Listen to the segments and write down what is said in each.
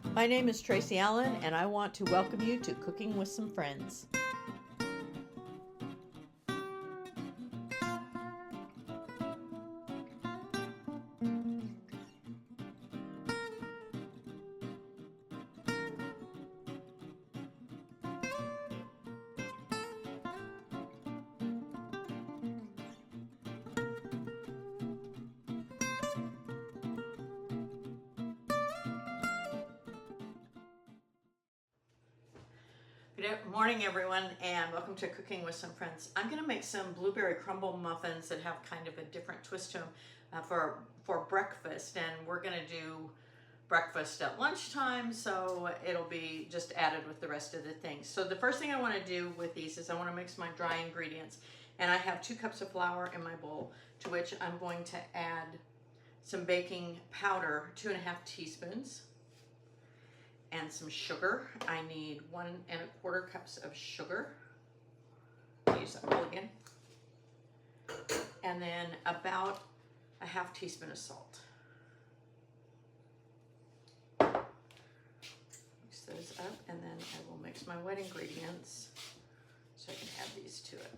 My name is Tracy Allen, and I want to welcome you to Cooking with Some Friends. Good morning, everyone, and welcome to Cooking with Some Friends. I'm going to make some blueberry crumble muffins that have kind of a different twist to them for breakfast, and we're going to do breakfast at lunchtime, so it'll be just added with the rest of the things. So the first thing I want to do with these is I want to mix my dry ingredients, and I have 2 cups of flour in my bowl, to which I'm going to add some baking powder, 2½ teaspoons. And some sugar. I need 1 1/4 cups of sugar. Use that bowl again. And then about a ½ teaspoon of salt. Mix those up, and then I will mix my wet ingredients so I can add these to it.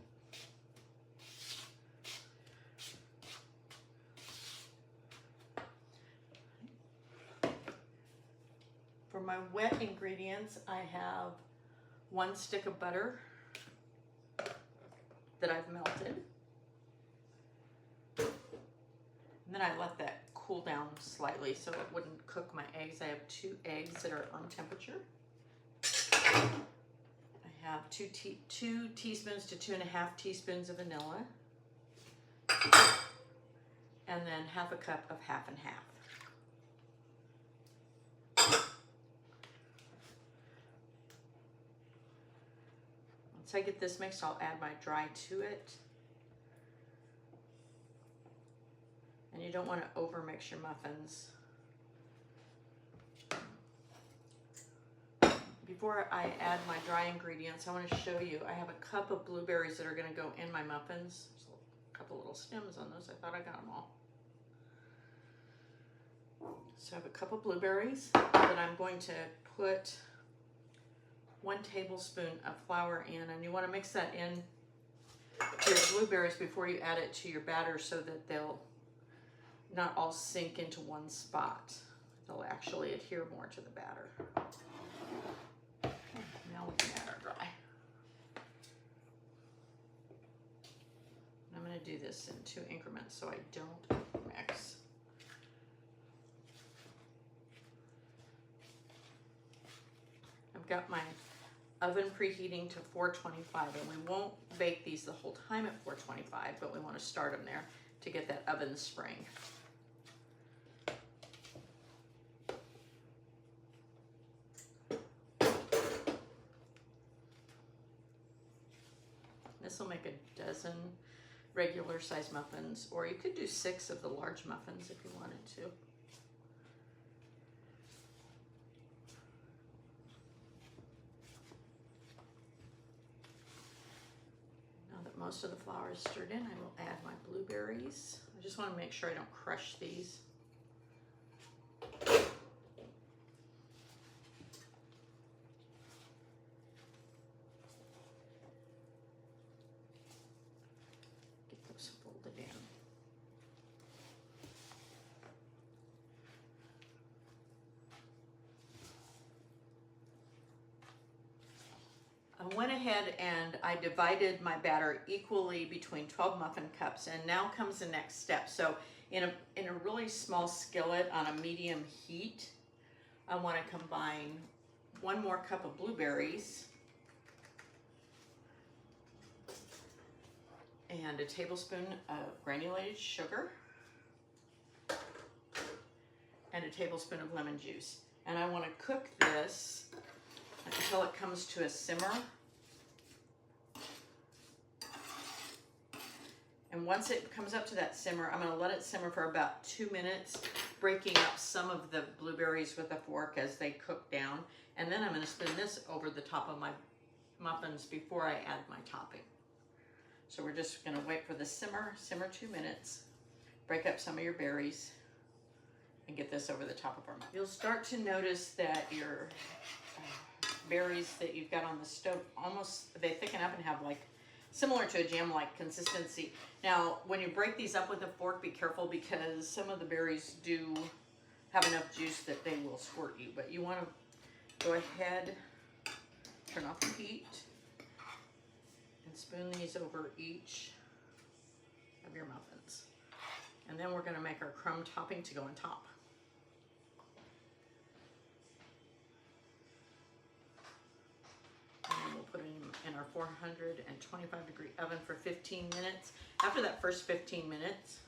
For my wet ingredients, I have 1 stick of butter that I've melted. And then I let that cool down slightly so it wouldn't cook my eggs. I have 2 eggs that are room temperature. I have 2 teaspoons to 2½ teaspoons of vanilla. And then ½ cup of half and half. Once I get this mixed, I'll add my dry to it. And you don't want to overmix your muffins. Before I add my dry ingredients, I want to show you, I have a cup of blueberries that are going to go in my muffins. There's a couple little stems on those. I thought I got them all. So I have a cup of blueberries that I'm going to put 1 tablespoon of flour in, and you want to mix that in to your blueberries before you add it to your batter so that they'll not all sink into one spot. They'll actually adhere more to the batter. Okay, now we can add our dry. And I'm going to do this in 2 increments so I don't mix. I've got my oven preheating to 425, and we won't bake these the whole time at 425, but we want to start them there to get that oven spring. This will make a dozen regular size muffins, or you could do 6 of the large muffins if you wanted to. Most of the flour is stirred in, I will add my blueberries. I just want to make sure I don't crush these. Get those folded in. I went ahead and I divided my batter equally between 12 muffin cups, and now comes the next step. So in a really small skillet on a medium heat, I want to combine 1 more cup of blueberries and a tablespoon of granulated sugar and a tablespoon of lemon juice. And I want to cook this until it comes to a simmer. And once it comes up to that simmer, I'm going to let it simmer for about 2 minutes, breaking up some of the blueberries with a fork as they cook down. And then I'm going to spin this over the top of my muffins before I add my topping. So we're just going to wait for the simmer 2 minutes, break up some of your berries, and get this over the top of our muffin. You'll start to notice that your berries that you've got on the stove they thicken up and have like similar to a jam-like consistency. Now, when you break these up with a fork, be careful because some of the berries do have enough juice that they will squirt you. But you want to go ahead, turn off the heat, and spoon these over each of your muffins. And then we're going to make our crumb topping to go on top. And then we'll put them in our 425 degree oven for 15 minutes. After that first 15 minutes,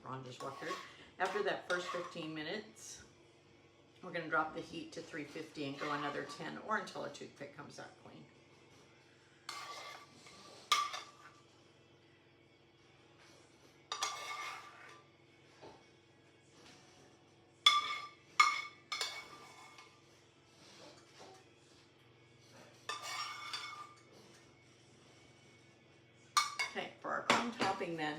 Ron just walked through. After that first 15 minutes, we're going to drop the heat to 350 and go another 10 or until a toothpick comes out clean. Okay, for our crumb topping then,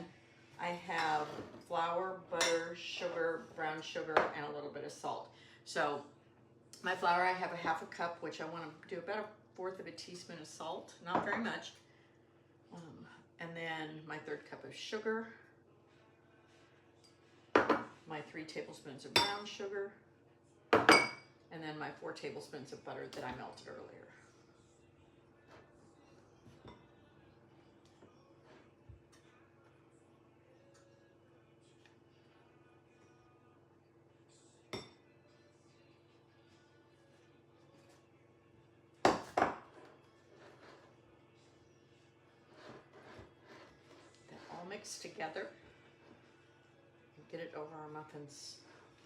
I have flour, butter, sugar, brown sugar, and a little bit of salt. So my flour, I have a half a cup, which I want to do about 1/4 of a teaspoon of salt, not very much. And then my 1/3 cup of sugar, my 3 tablespoons of brown sugar, and then my 4 tablespoons of butter that I melted earlier. Mix together and get it over our muffins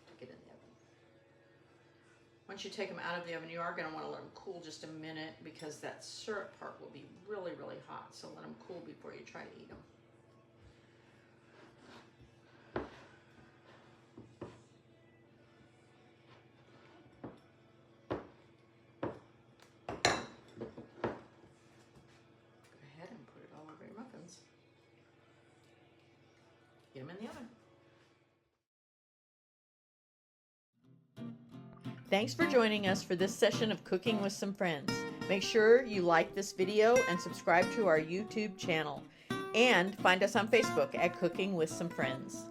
to get in the oven. Once you take them out of the oven, you are going to want to let them cool just a minute because that syrup part will be really, really hot. So let them cool before you try to eat them. Go ahead and put it all over your muffins. Get them in the oven. Thanks for joining us for this session of Cooking with Some Friends. Make sure you like this video and subscribe to our YouTube channel. And find us on Facebook at Cooking with Some Friends.